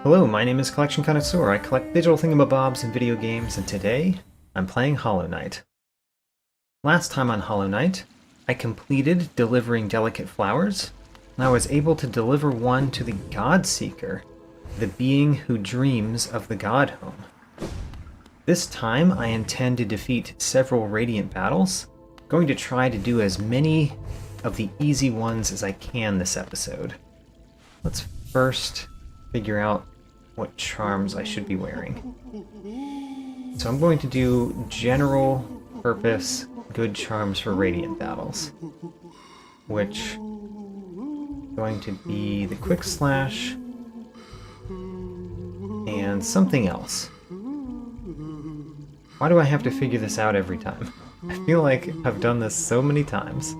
Hello, my name is Collection Connoisseur. I collect digital thingamabobs in video games, and today I'm playing Hollow Knight. Last time on Hollow Knight, I completed delivering delicate flowers, and I was able to deliver one to the God Seeker, the being who dreams of the Godhome. This time I intend to defeat several Radiant battles. I'm going to try to do as many of the easy ones as I can this episode. Let's first figure out what charms I should be wearing. So I'm going to do general purpose good charms for Radiant battles, which is going to be the Quick Slash and something else. Why do I have to figure this out every time? I feel like I've done this so many times.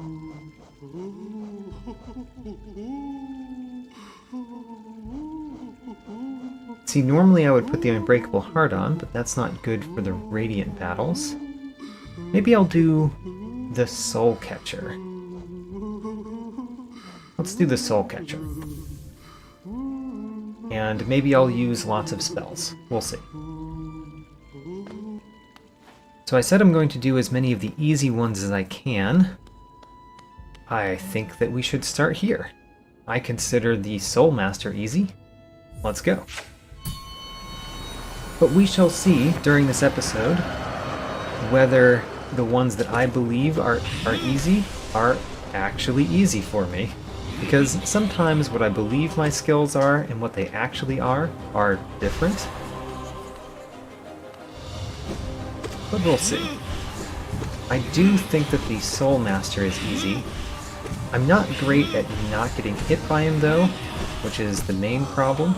See, normally I would put the Unbreakable Heart on, but that's not good for the Radiant battles. Maybe I'll do the Soul Catcher. Let's do the Soul Catcher. And maybe I'll use lots of spells. We'll see. So I said I'm going to do as many of the easy ones as I can. I think that we should start here. I consider the Soul Master easy. Let's go. But we shall see during this episode whether the ones that I believe are easy are actually easy for me. Because sometimes what I believe my skills are and what they actually are different. But we'll see. I do think that the Soul Master is easy. I'm not great at not getting hit by him though, which is the main problem.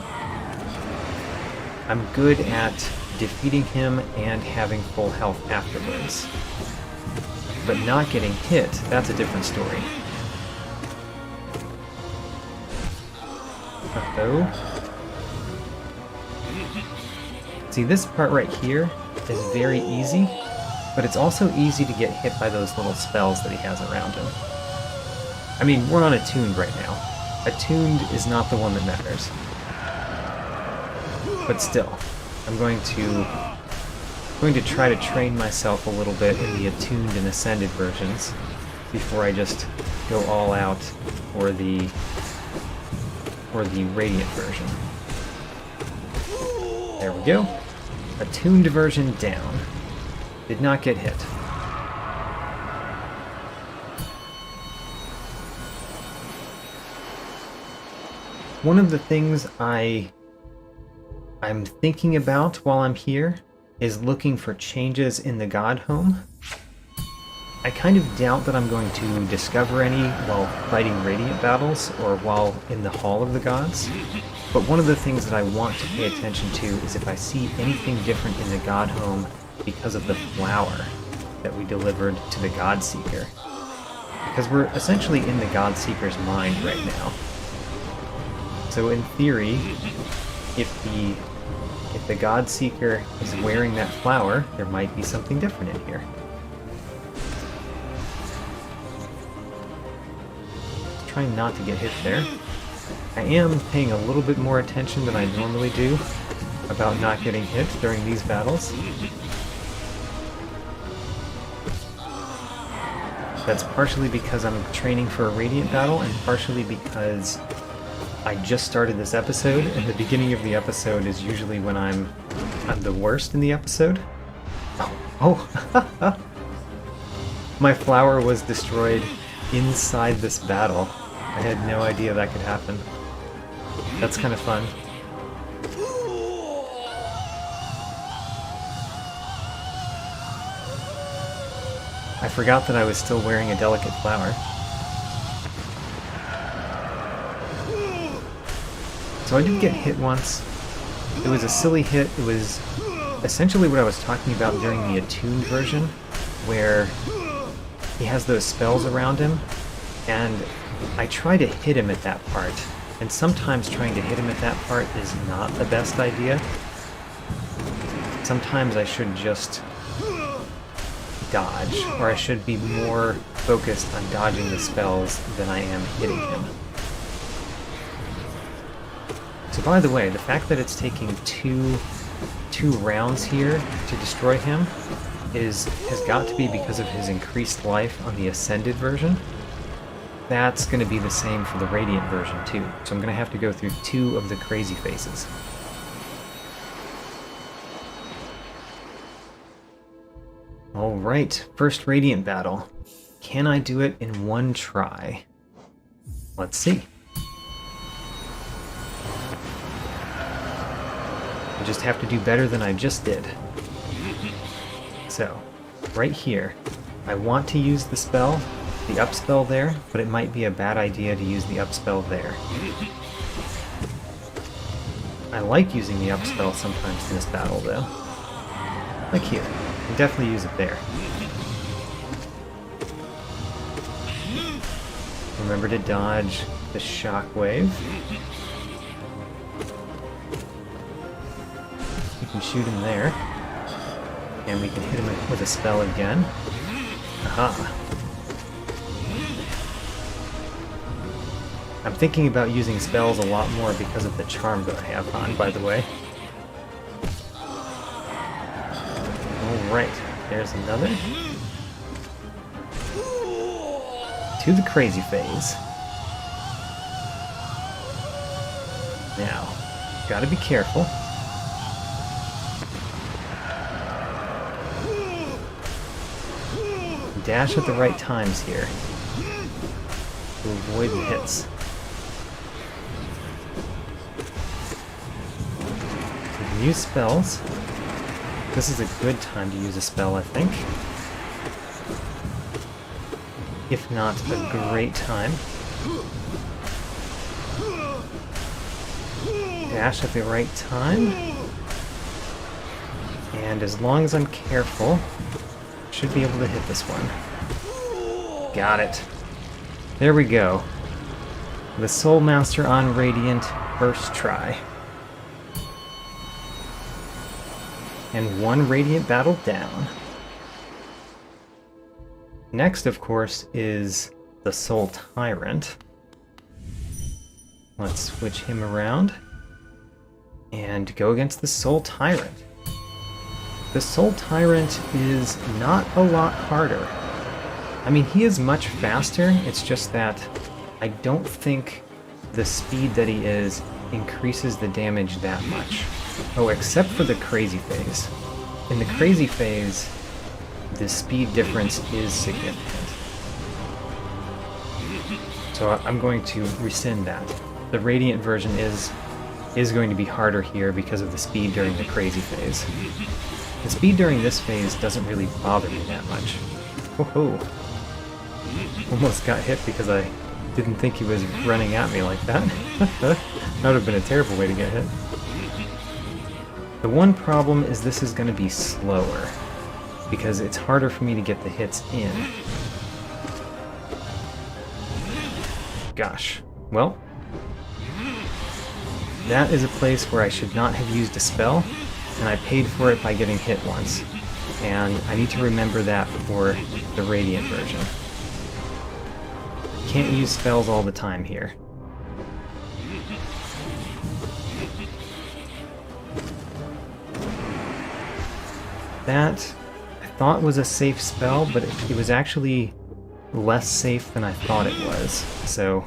I'm good at defeating him and having full health afterwards. But not getting hit, that's a different story. Uh-oh. See, this part right here is very easy, but it's also easy to get hit by those little spells that he has around him. I mean, we're on Attuned right now. Attuned is not the one that matters. But still, I'm going to try to train myself a little bit in the Attuned and Ascended versions before I just go all out for the Radiant version. There we go. Attuned version down. Did not get hit. One of the things I'm thinking about while I'm here is looking for changes in the Godhome. I kind of doubt that I'm going to discover any while fighting Radiant battles or while in the Hall of the Gods, but one of the things that I want to pay attention to is if I see anything different in the Godhome because of the flower that we delivered to the God Seeker. Because we're essentially in the God Seeker's mind right now. So in theory, if the God Seeker is wearing that flower, there might be something different in here. Trying not to get hit there. I am paying a little bit more attention than I normally do about not getting hit during these battles. That's partially because I'm training for a Radiant battle, and partially because I just started this episode, and the beginning of the episode is usually when I'm the worst in the episode. Oh. My flower was destroyed inside this battle. I had no idea that could happen. That's kind of fun. I forgot that I was still wearing a delicate flower. So I did get hit once. It was a silly hit. It was essentially what I was talking about during the Attuned version, where he has those spells around him, and I try to hit him at that part. And sometimes trying to hit him at that part is not the best idea. Sometimes I should just dodge, or I should be more focused on dodging the spells than I am hitting him. So by the way, the fact that it's taking two rounds here to destroy him has got to be because of his increased life on the Ascended version. That's going to be the same for the Radiant version too, so I'm going to have to go through 2 of the crazy phases. Alright, first Radiant battle. Can I do it in 1 try? Let's see. I just have to do better than I just did. So, right here, I want to use the spell, the up spell there, but it might be a bad idea to use the up spell there. I like using the up spell sometimes in this battle though. Like here, I can definitely use it there. Remember to dodge the shockwave. We can shoot him there. And we can hit him with a spell again. Aha! I'm thinking about using spells a lot more because of the charm that I have on, by the way. Alright, there's another. To the crazy phase. Now, gotta be careful. Dash at the right times here to avoid the hits. We can use spells. This is a good time to use a spell, I think. If not a great time. Dash at the right time. And as long as I'm careful, should be able to hit this one. Got it. There we go. The Soul Master on Radiant, first try. And 1 Radiant battle down. Next, of course, is the Soul Tyrant. Let's switch him around and go against the Soul Tyrant. The Soul Tyrant is not a lot harder. I mean, he is much faster, it's just that I don't think the speed that he is increases the damage that much. Oh, except for the crazy phase. In the crazy phase, the speed difference is significant. So I'm going to rescind that. The Radiant version is going to be harder here because of the speed during the crazy phase. The speed during this phase doesn't really bother me that much. Whoa! Almost got hit because I didn't think he was running at me like that. That would have been a terrible way to get hit. The one problem is this is going to be slower, because it's harder for me to get the hits in. Gosh. Well, that is a place where I should not have used a spell, and I paid for it by getting hit once. And I need to remember that for the Radiant version. Can't use spells all the time here. That I thought was a safe spell, but it was actually less safe than I thought it was. So,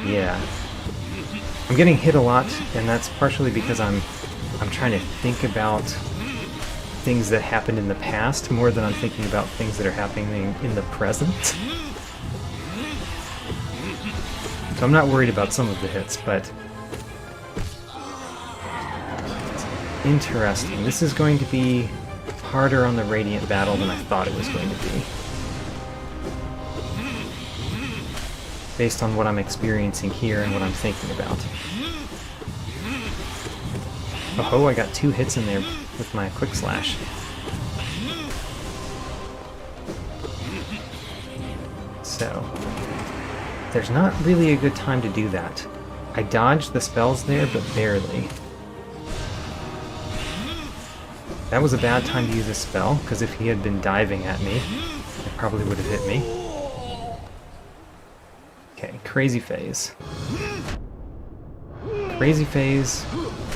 yeah. I'm getting hit a lot, and that's partially because I'm trying to think about things that happened in the past more than I'm thinking about things that are happening in the present. So I'm not worried about some of the hits, but it's interesting. This is going to be harder on the Radiant battle than I thought it was going to be. Based on what I'm experiencing here and what I'm thinking about. Oh, I got 2 hits in there with my quick slash. So, there's not really a good time to do that. I dodged the spells there, but barely. That was a bad time to use a spell, because if he had been diving at me, it probably would have hit me. Okay, crazy phase. crazy phase,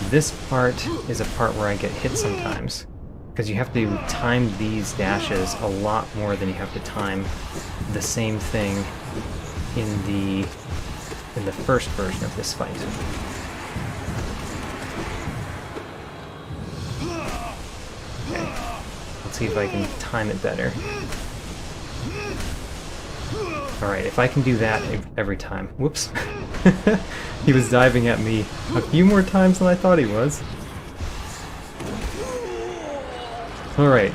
this part is a part where I get hit sometimes, because you have to time these dashes a lot more than you have to time the same thing in the first version of this fight. Okay, let's see if I can time it better. Alright, if I can do that every time. Whoops. He was diving at me a few more times than I thought he was. Alright.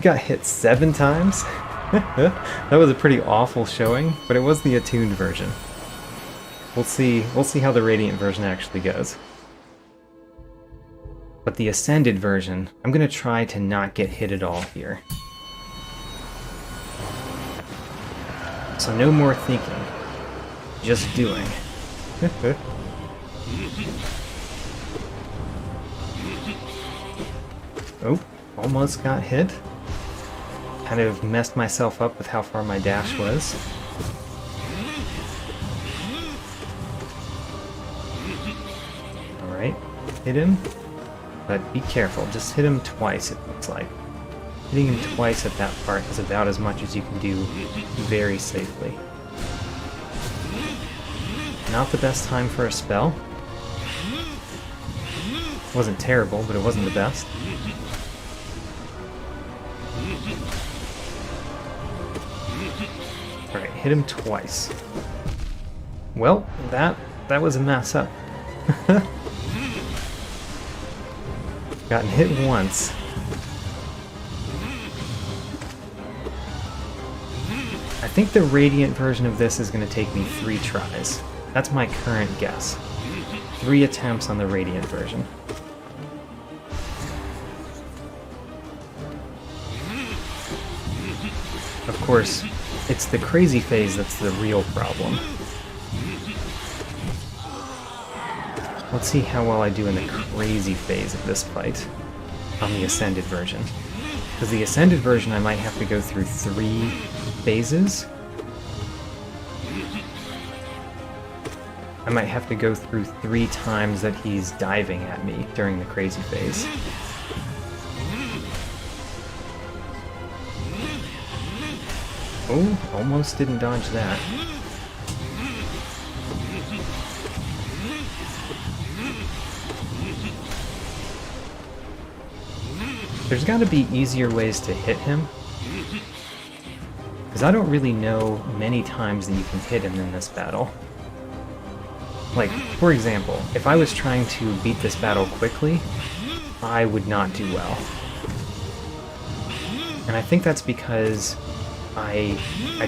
Got hit 7 times? That was a pretty awful showing, but it was the attuned version. We'll see how the Radiant version actually goes. But the Ascended version, I'm gonna try to not get hit at all here. So no more thinking. Just doing. Oh, almost got hit. Kind of messed myself up with how far my dash was. Alright, hit him. But be careful, just hit him twice, it looks like. Hitting him twice at that part is about as much as you can do very safely. Not the best time for a spell. Wasn't terrible, but it wasn't the best. Alright, hit him twice. Well, that was a mess up. Gotten hit once. I think the Radiant version of this is going to take me 3 tries. That's my current guess. 3 attempts on the Radiant version. Of course, it's the crazy phase that's the real problem. Let's see how well I do in the crazy phase of this fight on the Ascended version. Because the Ascended version I might have to go through 3 phases. I might have to go through 3 times that he's diving at me during the crazy phase. Oh, almost didn't dodge that. There's got to be easier ways to hit him. Because I don't really know many times that you can hit him in this battle. Like, for example, if I was trying to beat this battle quickly, I would not do well. And I think that's because I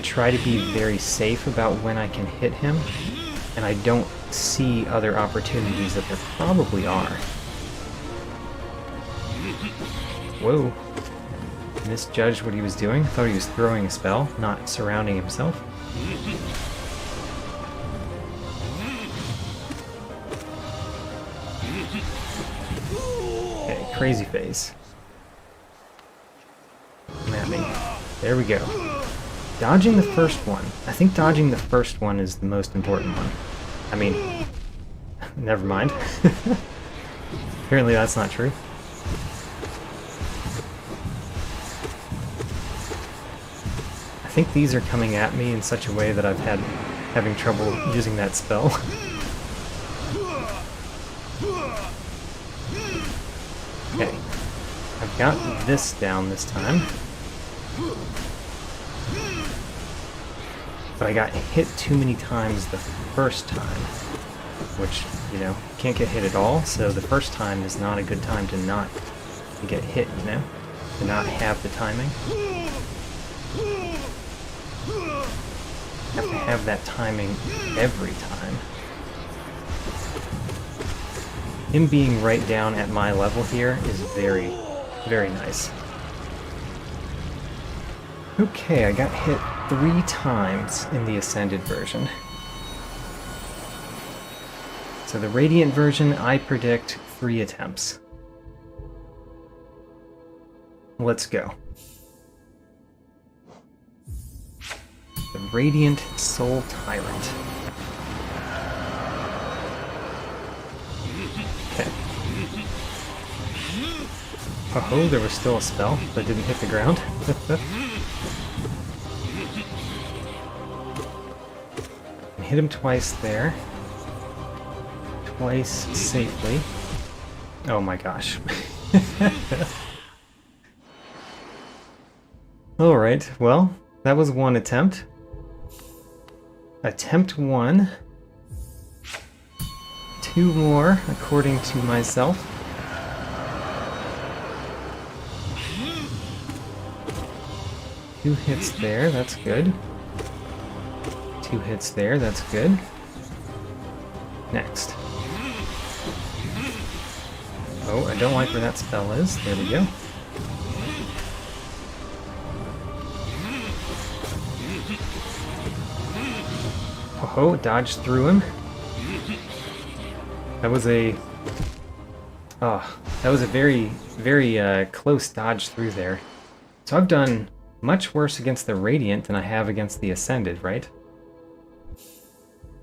try to be very safe about when I can hit him, and I don't see other opportunities that there probably are. Whoa. Misjudged what he was doing. Thought he was throwing a spell, not surrounding himself. Okay, crazy phase. Come at me. There we go. Dodging the first one. I think dodging the first one is the most important one. I mean, never mind. Apparently that's not true. I think these are coming at me in such a way that I've having trouble using that spell. Okay. I've got this down this time. But I got hit too many times the first time, which, you know, can't get hit at all, so the first time is not a good time to not get hit, you know? To not have the timing. Have to have that timing every time. Him being right down at my level here is very, very nice. Okay, I got hit 3 times in the Ascended version. So the Radiant version, I predict 3 attempts. Let's go. The Radiant Soul Tyrant. Oh, there was still a spell that didn't hit the ground. Hit him twice there. Twice safely. Oh my gosh. Alright, well, that was one attempt. Attempt 1. 2 more, according to myself. Two hits there, that's good. 2 hits there, that's good. Next. Oh, I don't like where that spell is. There we go. Oh, dodged through him. That was a... Oh, that was a very, very close dodge through there. So I've done much worse against the Radiant than I have against the Ascended, right?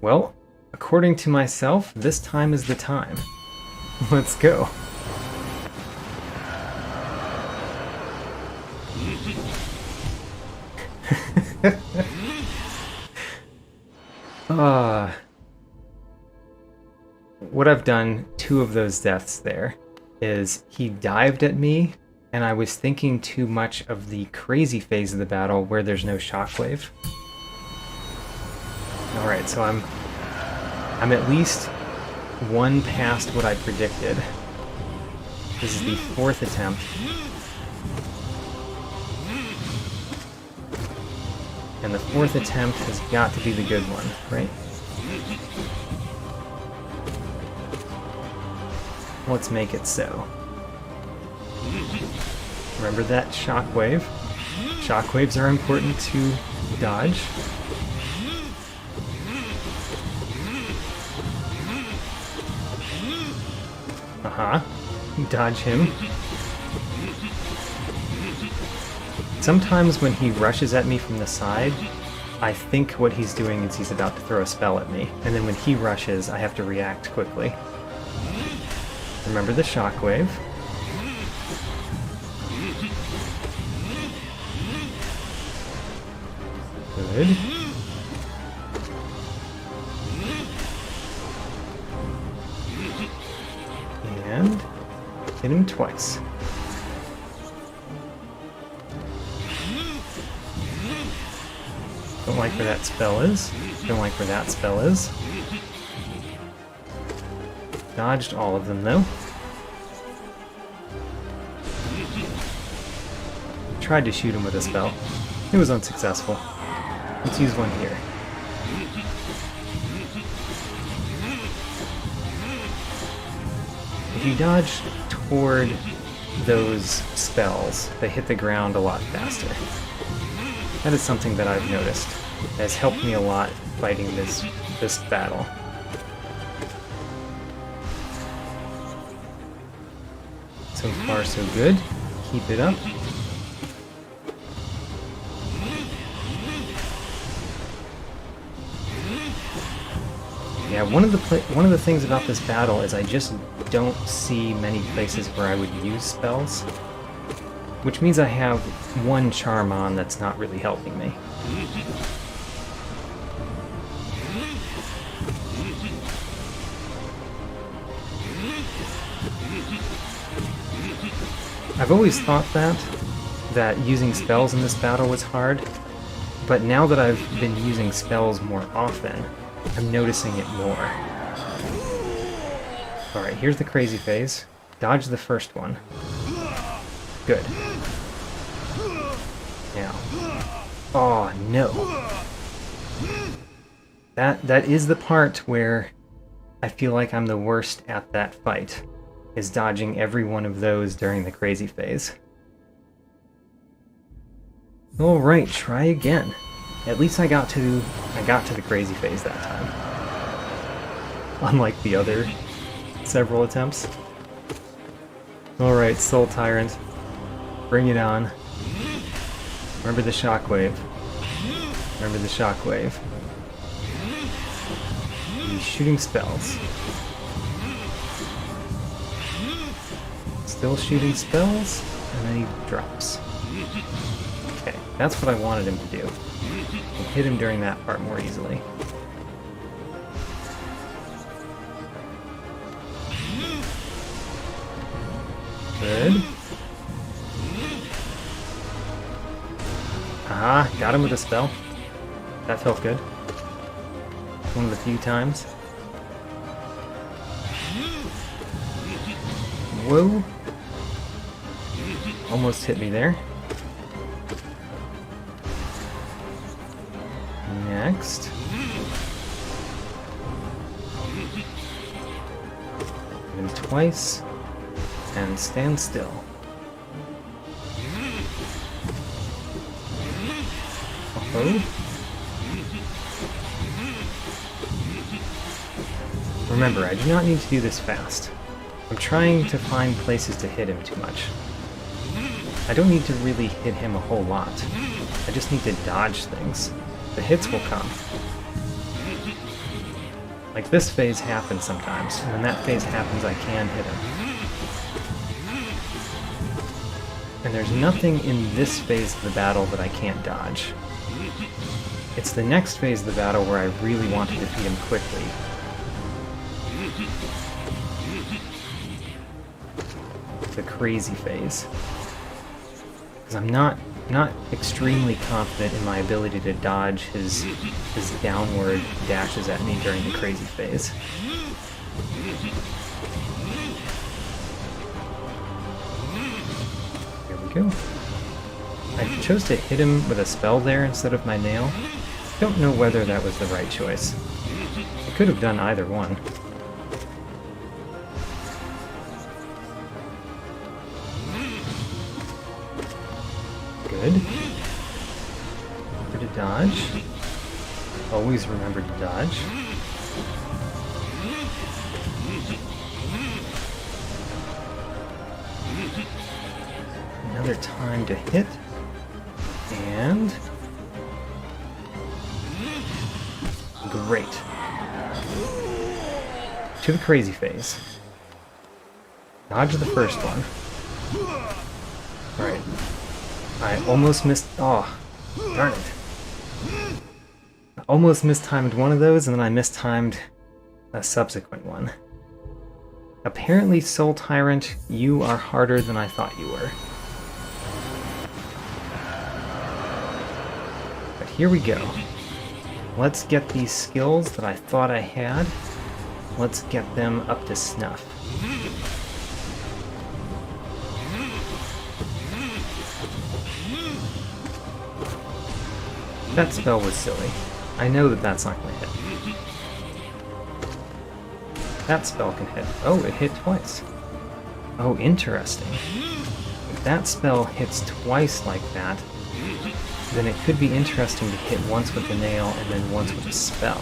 Well, according to myself, this time is the time. Let's go. What I've done, 2 of those deaths there, is he dived at me, and I was thinking too much of the crazy phase of the battle where there's no shockwave. Alright, so I'm at least 1 past what I predicted. This is the 4th attempt. And the 4th attempt has got to be the good one, right? Let's make it so. Remember that shockwave. Shockwaves are important to dodge. Dodge him. Sometimes when he rushes at me from the side, I think what he's doing is he's about to throw a spell at me, and then when he rushes, I have to react quickly. Remember the shockwave. Good. And hit him twice. Don't like where that spell is. Don't like where that spell is. Dodged all of them, though. Tried to shoot him with a spell. It was unsuccessful. Let's use one here. If you dodge toward those spells, they hit the ground a lot faster. That is something that I've noticed. It has helped me a lot fighting this battle. So far, so good. Keep it up. Yeah, one of the things about this battle is I just don't see many places where I would use spells, which means I have one charm on that's not really helping me. I've always thought that using spells in this battle was hard, but now that I've been using spells more often, I'm noticing it more. Alright, here's the crazy phase. Dodge the first one. Good. Now. Oh, no. That is the part where I feel like I'm the worst at that fight, is dodging every one of those during the crazy phase. Alright, try again. At least I got to the crazy phase that time. Unlike the other several attempts. Alright, Soul Tyrant. Bring it on. Remember the shockwave. Remember the shockwave. He's shooting spells. Still shooting spells, and then he drops. Okay, that's what I wanted him to do. I hit him during that part more easily. Good. Ah, got him with a spell. That felt good. One of the few times. Whoa. Almost hit me there. Next. And twice. And stand still. Oh. Remember, I do not need to do this fast. I'm trying to find places to hit him too much. I don't need to really hit him a whole lot. I just need to dodge things. The hits will come. Like this phase happens sometimes, and when that phase happens I can hit him. And there's nothing in this phase of the battle that I can't dodge. It's the next phase of the battle where I really want to defeat him quickly. The crazy phase. Because I'm not extremely confident in my ability to dodge his downward dashes at me during the crazy phase. Here we go. I chose to hit him with a spell there instead of my nail. Don't know whether that was the right choice. I could have done either one. Good. Remember to dodge. Always remember to dodge. Another time to hit. And... great. To the crazy phase. Dodge the first one. Alright. I almost missed... oh, darn it. I almost mistimed one of those, and then I mistimed a subsequent one. Apparently, Soul Tyrant, you are harder than I thought you were. But here we go. Let's get these skills that I thought I had. Let's get them up to snuff. That spell was silly. I know that that's not going to hit. That spell can hit. Oh, it hit twice. Oh, interesting. If that spell hits twice like that, then it could be interesting to hit once with the nail and then once with a spell.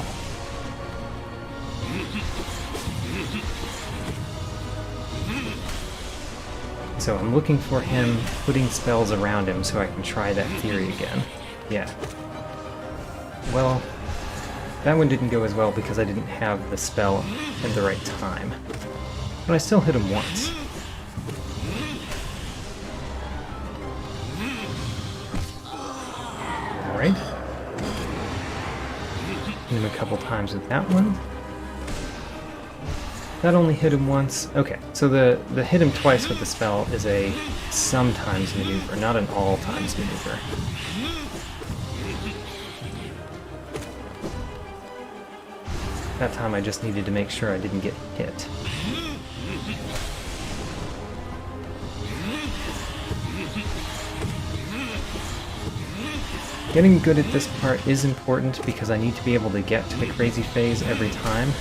So I'm looking for him putting spells around him so I can try that theory again. Yeah. Well, that one didn't go as well because I didn't have the spell at the right time. But I still hit him once. Alright. Hit him a couple times with that one. That only hit him once. Okay, so the hit him twice with the spell is a sometimes maneuver, not an all times maneuver. That time I just needed to make sure I didn't get hit. Getting good at this part is important because I need to be able to get to the crazy phase every time.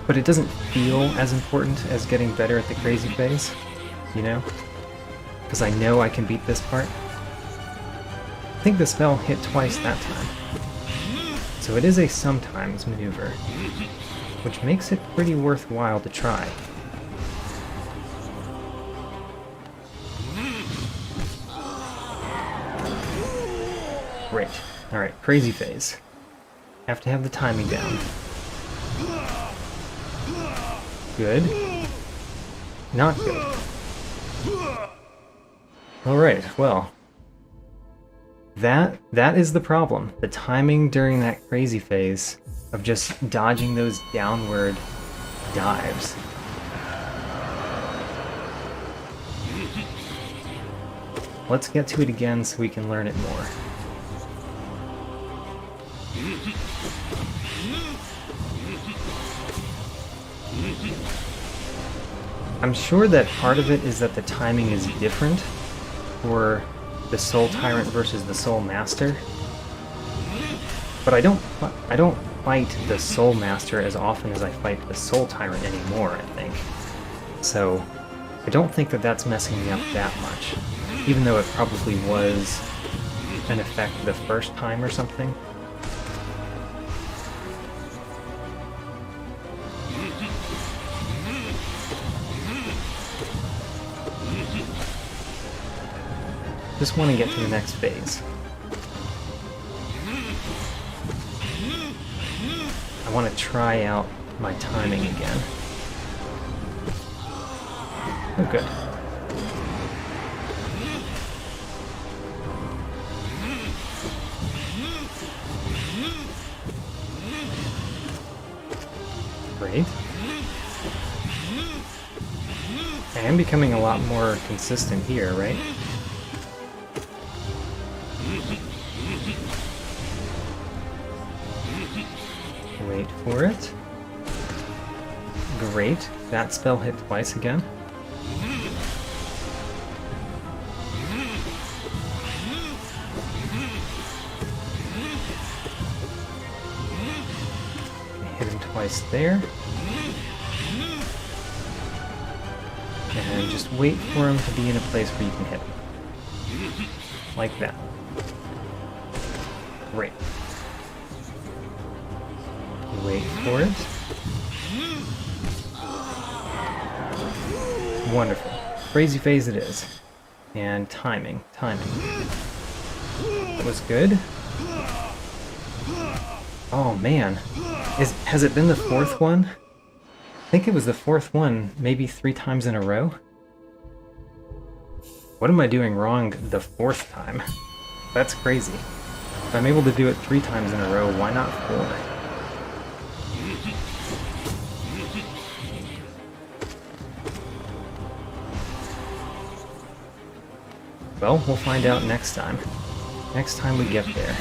But it doesn't feel as important as getting better at the crazy phase, you know? Because I know I can beat this part. I think the spell hit twice that time. So it is a sometimes maneuver, which makes it pretty worthwhile to try. Great. Alright, crazy phase. Have to have the timing down. Good. Not good. Alright, well. That is the problem. The timing during that crazy phase of just dodging those downward dives. Let's get to it again so we can learn it more. I'm sure that part of it is that the timing is different for the Soul Tyrant versus the Soul Master. But I don't fight the Soul Master as often as I fight the Soul Tyrant anymore, I think. So I don't think that that's messing me up that much, even though it probably was an effect the first time or something. Just want to get to the next phase. I want to try out my timing again. Oh, good. Great. I am becoming a lot more consistent here, right? Wait for it. Great. That spell hit twice again. Hit him twice there. And just wait for him to be in a place where you can hit him. Like that. Great. Wait for it. Wonderful. Crazy phase it is. And timing. Timing. That was good. Oh man. Has it been the fourth one? I think it was the fourth one, maybe 3 times in a row. What am I doing wrong the fourth time? That's crazy. If I'm able to do it 3 times in a row, why not 4? Well, we'll find out next time. Next time we get there.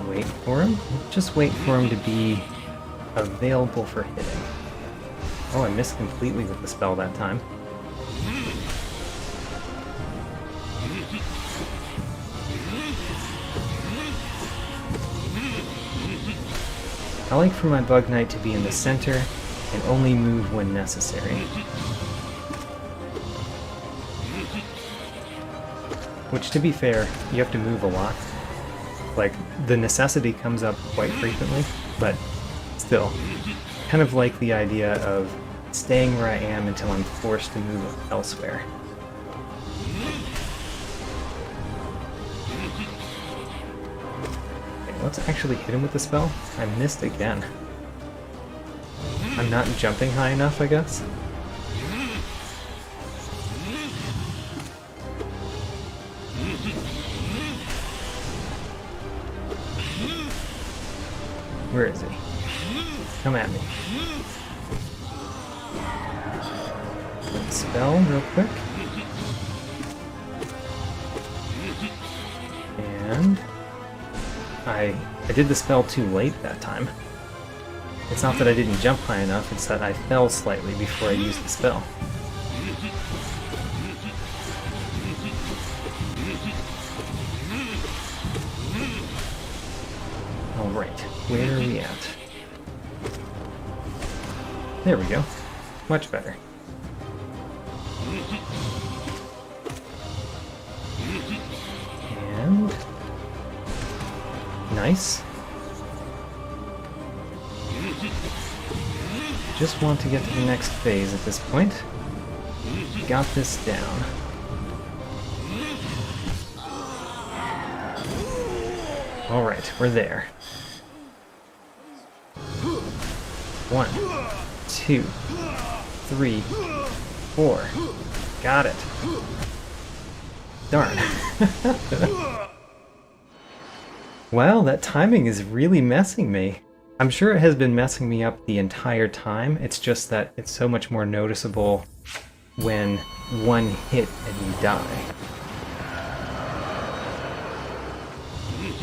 Wait for him? Just wait for him to be available for hitting. Oh, I missed completely with the spell that time. I like for my Bug Knight to be in the center and only move when necessary. Which, to be fair, you have to move a lot. Like, the necessity comes up quite frequently, but still, kind of like the idea of staying where I am until I'm forced to move elsewhere. Okay, let's actually hit him with the spell. I missed again. I'm not jumping high enough, I guess. Where is he? Come at me. Spell real quick. And I did the spell too late that time. It's not that I didn't jump high enough, it's that I fell slightly before I used the spell. Alright, where are we at? There we go. Much better. And... nice. Just want to get to the next phase at this point. Got this down. Alright, we're there. 1, 2, 3, 4. Got it. Darn. Wow, that timing is really messing me. I'm sure it has been messing me up the entire time. It's just that it's so much more noticeable when one hit and you die.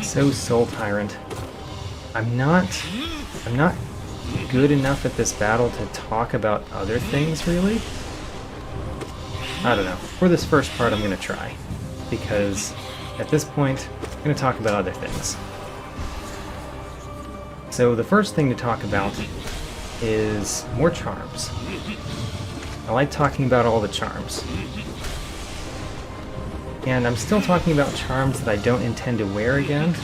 So Soul Tyrant. I'm not good enough at this battle to talk about other things, really. I don't know. For this first part, I'm going to try. Because at this point, I'm going to talk about other things. So the first thing to talk about is more charms. I like talking about all the charms. And I'm still talking about charms that I don't intend to wear again.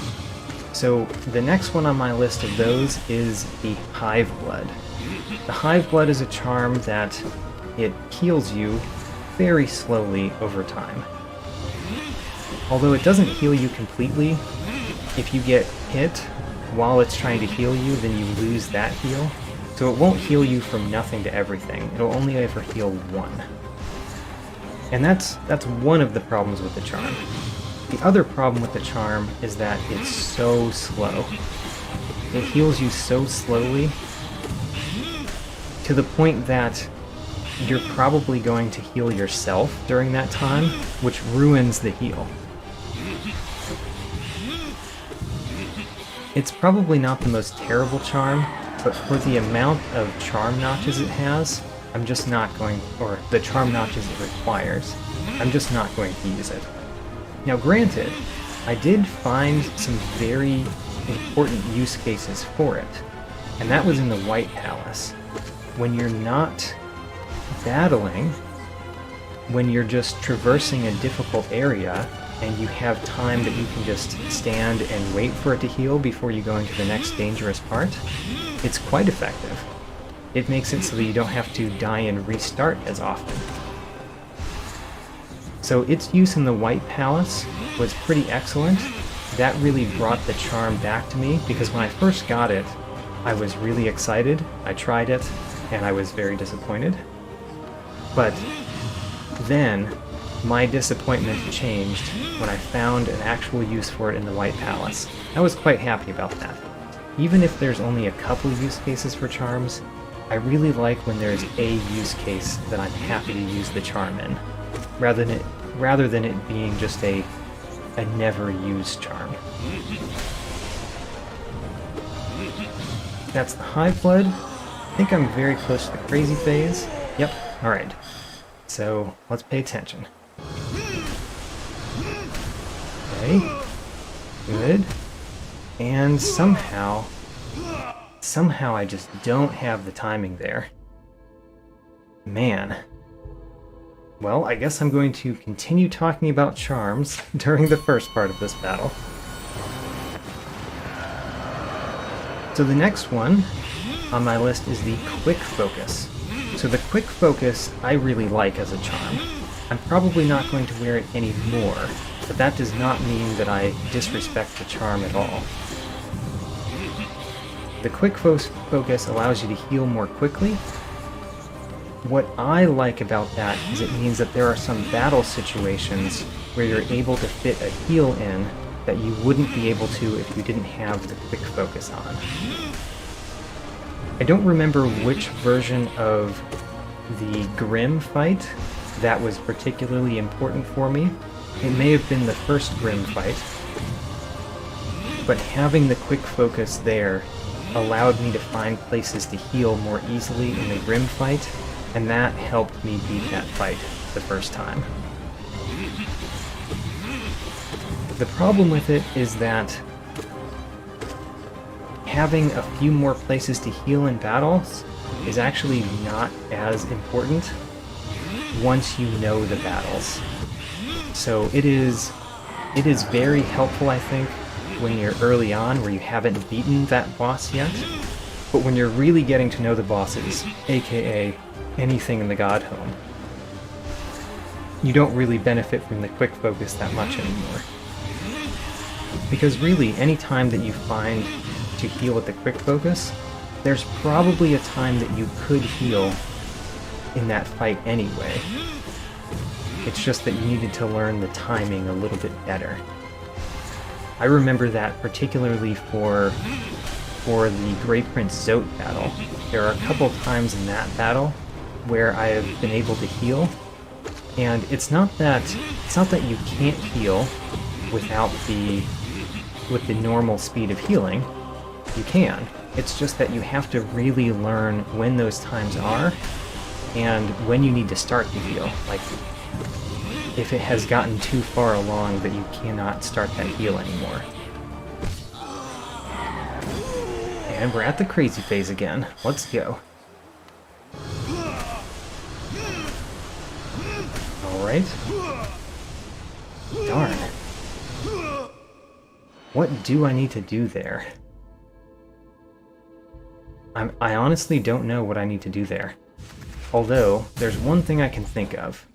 So the next one on my list of those is the Hive Blood. The Hive Blood is a charm that it heals you very slowly over time. Although it doesn't heal you completely, if you get hit while it's trying to heal you, then you lose that heal. So it won't heal you from nothing to everything. It'll only ever heal one. And that's one of the problems with the charm. The other problem with the charm is that it's so slow. It heals you so slowly to the point that you're probably going to heal yourself during that time, which ruins the heal. It's probably not the most terrible charm, but for the amount of charm notches it has, I'm just not going, or the charm notches it requires, I'm just not going to use it. Now granted, I did find some very important use cases for it, and that was in the White Palace. When you're not battling, when you're just traversing a difficult area, and you have time that you can just stand and wait for it to heal before you go into the next dangerous part, it's quite effective. It makes it so that you don't have to die and restart as often. So its use in the White Palace was pretty excellent. That really brought the charm back to me, because when I first got it, I was really excited. I tried it, and I was very disappointed. But then, my disappointment changed when I found an actual use for it in the White Palace. I was quite happy about that. Even if there's only a couple use cases for charms, I really like when there's a use case that I'm happy to use the charm in, rather than it being just a never-used charm. That's the Hive Blood. I think I'm very close to the Crazy Phase. Yep, alright. So, let's pay attention. Okay. Good. And somehow I just don't have the timing there. Man. Well, I guess I'm going to continue talking about charms during the first part of this battle. So the next one on my list is the Quick Focus. So the Quick Focus I really like as a charm. I'm probably not going to wear it anymore, but that does not mean that I disrespect the charm at all. The Quick Focus allows you to heal more quickly. What I like about that is it means that there are some battle situations where you're able to fit a heal in that you wouldn't be able to if you didn't have the Quick Focus on. I don't remember which version of the Grim fight that was particularly important for me. It may have been the first Grim fight, but having the Quick Focus there allowed me to find places to heal more easily in the Grim fight, and that helped me beat that fight the first time. The problem with it is that having a few more places to heal in battles is actually not as important once you know the battles. So it is very helpful, I think, when you're early on where you haven't beaten that boss yet, but when you're really getting to know the bosses, aka anything in the Godhome, you don't really benefit from the Quick Focus that much anymore. Because really, any time that you find to heal with the Quick Focus, there's probably a time that you could heal in that fight anyway. It's just that you needed to learn the timing a little bit better. I remember that particularly for the Grey Prince Zote battle. There are a couple times in that battle where I have been able to heal, and it's not that you can't heal with the normal speed of healing. You can. It's just that you have to really learn when those times are and when you need to start to heal. Like, if it has gotten too far along that you cannot start that heal anymore. And we're at the crazy phase again. Let's go. Alright. Darn. What do I need to do there? I honestly don't know what I need to do there. Although, there's one thing I can think of.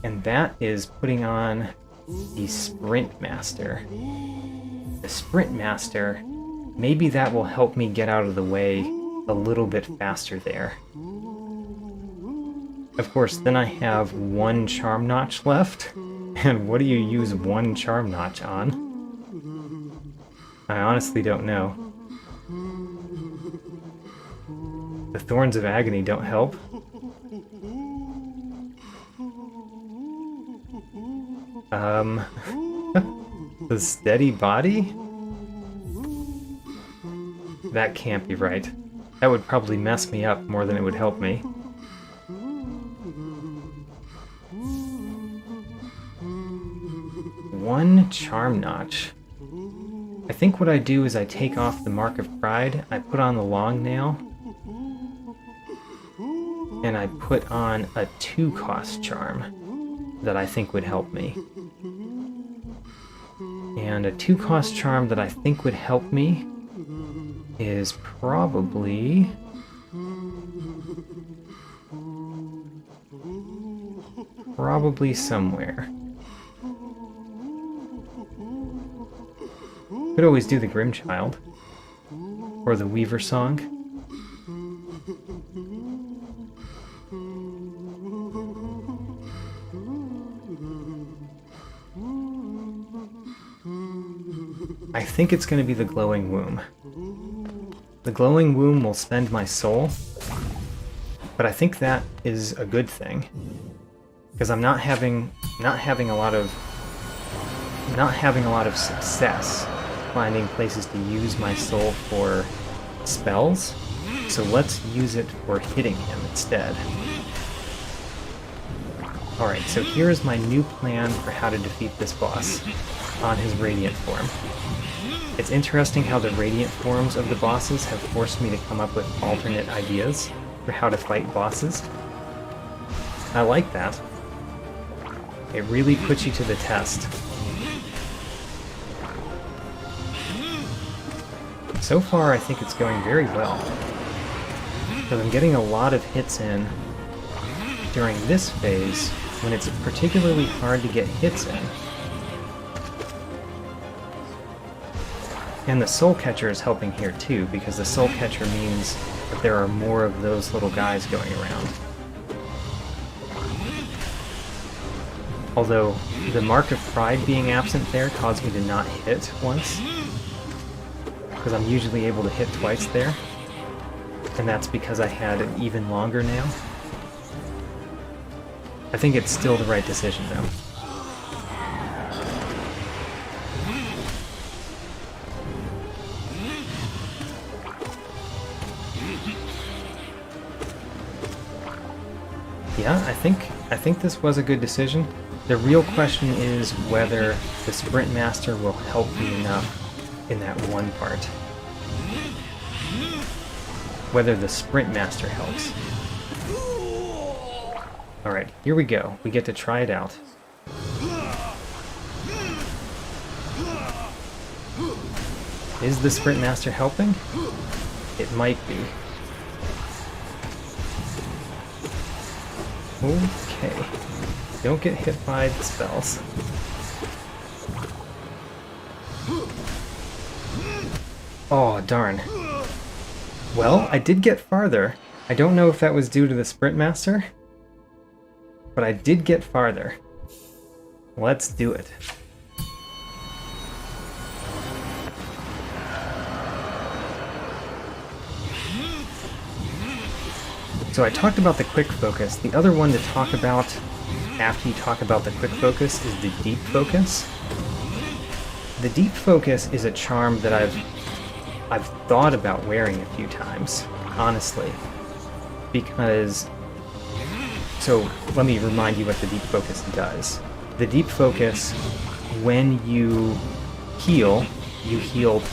And that is putting on the Sprint Master. The Sprint Master, maybe that will help me get out of the way a little bit faster there. Of course, then I have one Charm Notch left. And what do you use one Charm Notch on? I honestly don't know. The Thorns of Agony don't help. The Steady Body? That can't be right. That would probably mess me up more than it would help me. One Charm Notch. I think what I do is I take off the Mark of Pride, I put on the Long Nail, and I put on a 2-cost charm that I think would help me. And a 2-cost charm that I think would help me is probably... somewhere. Could always do the Grimchild. Or the Weaver Song. I think it's going to be the Glowing Womb. The Glowing Womb will spend my soul, but I think that is a good thing, because I'm not having a lot of success finding places to use my soul for spells. So let's use it for hitting him instead. Alright, so here is my new plan for how to defeat this boss on his Radiant form. It's interesting how the Radiant forms of the bosses have forced me to come up with alternate ideas for how to fight bosses. I like that. It really puts you to the test. So far, I think it's going very well. Because I'm getting a lot of hits in during this phase, when it's particularly hard to get hits in. And the Soul Catcher is helping here too, because the Soul Catcher means that there are more of those little guys going around. Although, the Mark of Pride being absent there caused me to not hit once, because I'm usually able to hit twice there, and that's because I had an even longer nail. I think it's still the right decision though. Yeah, I think this was a good decision. The real question is whether the Sprint Master will help me enough in that one part. Whether the Sprint Master helps. Alright, here we go. We get to try it out. Is the Sprint Master helping? It might be. Okay. Don't get hit by the spells. Oh, darn. Well, I did get farther. I don't know if that was due to the Sprint Master, but I did get farther. Let's do it. So I talked about the quick focus. The other one to talk about after you talk about the quick focus is the deep focus. The deep focus is a charm that I've thought about wearing a few times, honestly, because, so let me remind you what the deep focus does. The deep focus, when you heal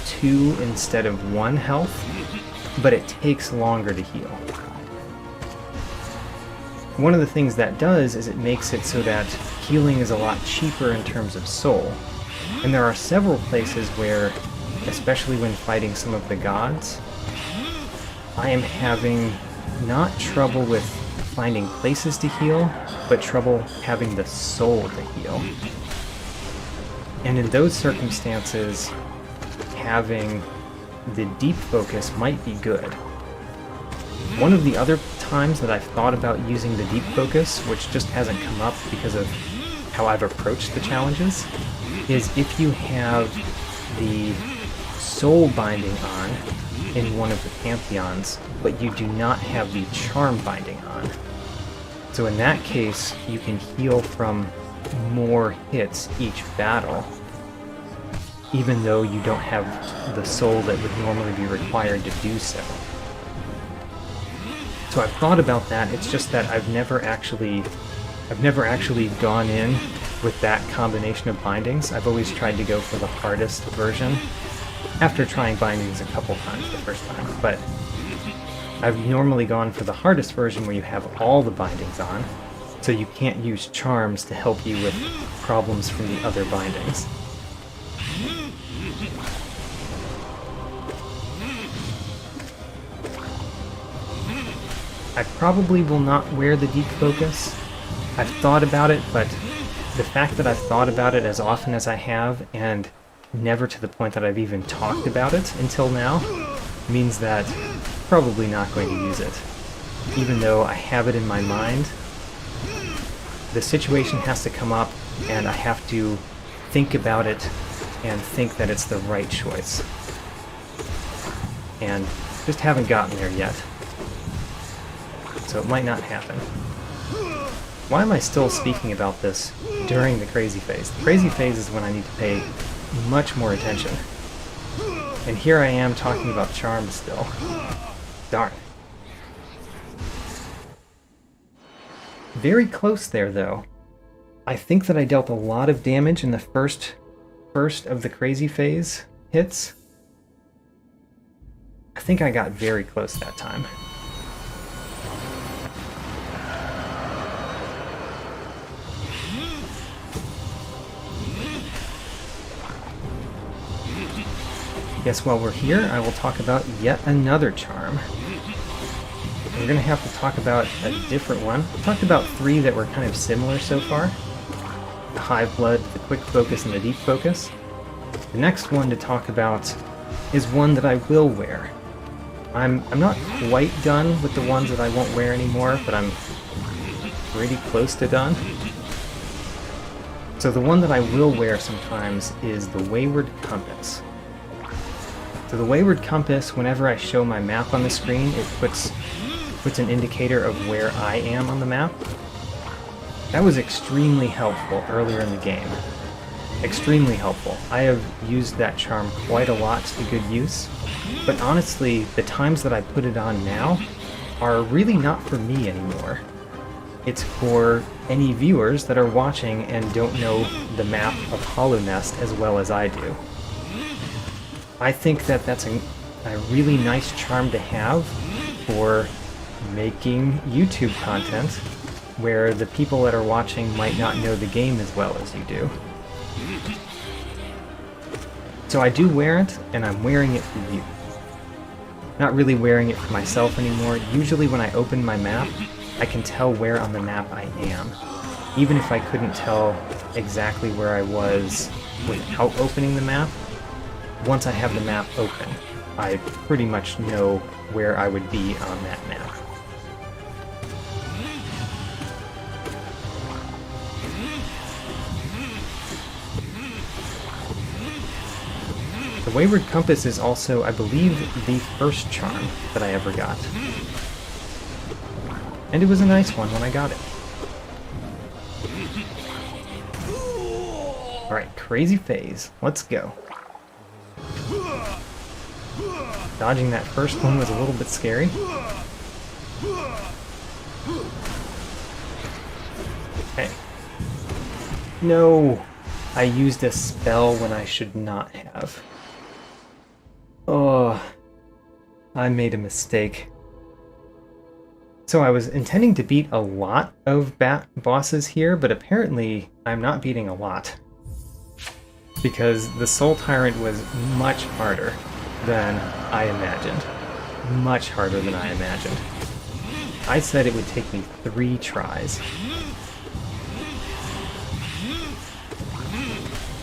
2 instead of 1 health, but it takes longer to heal. One of the things that does is it makes it so that healing is a lot cheaper in terms of soul. And there are several places where, especially when fighting some of the gods, I am having not trouble with finding places to heal, but trouble having the soul to heal. And in those circumstances, having the deep focus might be good. One of the other times that I've thought about using the deep focus, which just hasn't come up because of how I've approached the challenges, is if you have the soul binding on in one of the pantheons, but you do not have the charm binding on. So in that case, you can heal from more hits each battle, even though you don't have the soul that would normally be required to do so. So I've thought about that. It's just that I've never actually gone in with that combination of bindings. I've always tried to go for the hardest version after trying bindings a couple times the first time, but I've normally gone for the hardest version where you have all the bindings on, so you can't use charms to help you with problems from the other bindings. I probably will not wear the deep focus. I've thought about it, but the fact that I've thought about it as often as I have, and never to the point that I've even talked about it until now, means that I'm probably not going to use it. Even though I have it in my mind, the situation has to come up, and I have to think about it and think that it's the right choice. And just haven't gotten there yet. So it might not happen. Why am I still speaking about this during the crazy phase? The crazy phase is when I need to pay much more attention. And here I am talking about charms still. Darn. Very close there, though. I think that I dealt a lot of damage in the first of the crazy phase hits. I think I got very close that time. Guess while we're here, I will talk about yet another charm. We're going to have to talk about a different one. We've talked about 3 that were kind of similar so far. The Hive Blood, the Quick Focus, and the Deep Focus. The next one to talk about is one that I will wear. I'm not quite done with the ones that I won't wear anymore, but I'm pretty close to done. So the one that I will wear sometimes is the Wayward Compass. So the Wayward Compass, whenever I show my map on the screen, it puts an indicator of where I am on the map. That was extremely helpful earlier in the game. Extremely helpful. I have used that charm quite a lot to good use, but honestly, the times that I put it on now are really not for me anymore. It's for any viewers that are watching and don't know the map of Hollow Nest as well as I do. I think that that's a really nice charm to have for making YouTube content where the people that are watching might not know the game as well as you do. So I do wear it, and I'm wearing it for you. Not really wearing it for myself anymore. Usually when I open my map, I can tell where on the map I am, even if I couldn't tell exactly where I was without opening the map. Once I have the map open, I pretty much know where I would be on that map. The Wayward Compass is also, I believe, the first charm that I ever got. And it was a nice one when I got it. Alright, Crazy Phase. Let's go. Dodging that first one was a little bit scary. Okay. No! I used a spell when I should not have. Oh, I made a mistake. So I was intending to beat a lot of bosses here, but apparently I'm not beating a lot. Because the Soul Tyrant was much harder than I imagined. Much harder than I imagined. I said it would take me 3 tries.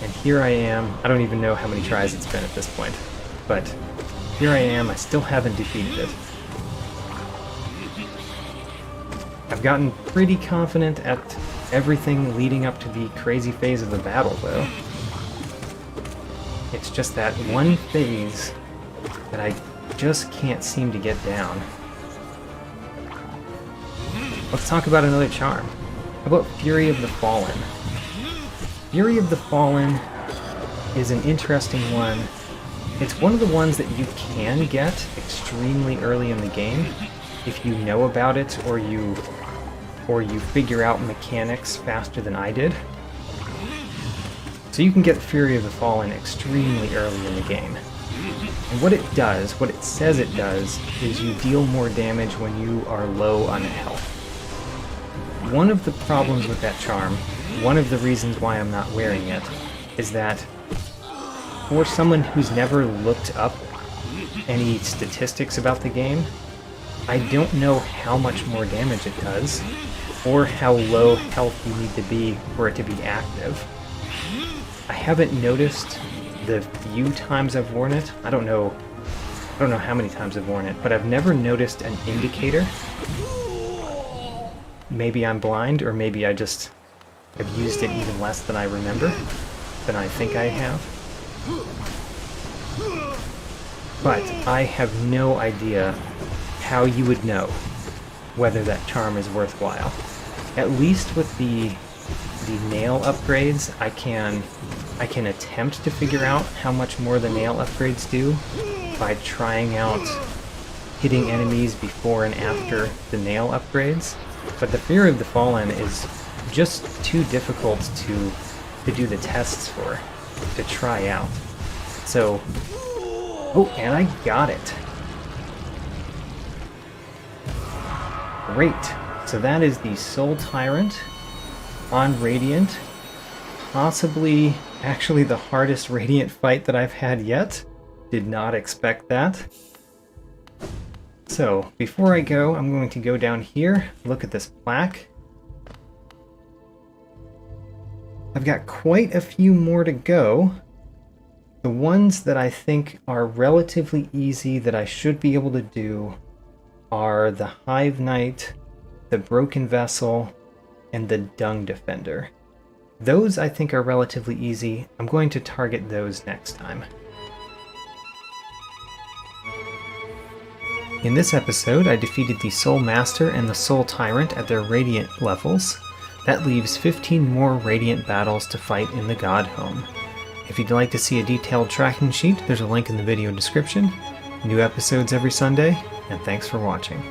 And here I am. I don't even know how many tries it's been at this point. But here I am, I still haven't defeated it. I've gotten pretty confident at everything leading up to the crazy phase of the battle, though. It's just that one phase that I just can't seem to get down. Let's talk about another charm. How about Fury of the Fallen? Fury of the Fallen is an interesting one. It's one of the ones that you can get extremely early in the game if you know about it or you figure out mechanics faster than I did. So you can get Fury of the Fallen extremely early in the game. And what it does, what it says it does, is you deal more damage when you are low on health. One of the problems with that charm, one of the reasons why I'm not wearing it, is that for someone who's never looked up any statistics about the game, I don't know how much more damage it does, or how low health you need to be for it to be active. I haven't noticed the few times I've worn it. I don't know how many times I've worn it, but I've never noticed an indicator. Maybe I'm blind, or maybe I just have used it even less than I remember, than I think I have. But I have no idea how you would know whether that charm is worthwhile. At least with the nail upgrades, I can attempt to figure out how much more the nail upgrades do by trying out hitting enemies before and after the nail upgrades. But the Fury of the Fallen is just too difficult to do the tests for, to try out. So, oh, and I got it. Great. So that is the Soul Tyrant on Radiant. Possibly, actually the hardest Radiant fight that I've had yet. Did not expect that. So, before I go, I'm going to go down here, look at this plaque. I've got quite a few more to go. The ones that I think are relatively easy that I should be able to do are the Hive Knight, the Broken Vessel, and the Dung Defender. Those I think are relatively easy. I'm going to target those next time. In this episode, I defeated the Soul Master and the Soul Tyrant at their Radiant levels. That leaves 15 more Radiant battles to fight in the Godhome. If you'd like to see a detailed tracking sheet, there's a link in the video description. New episodes every Sunday, and thanks for watching.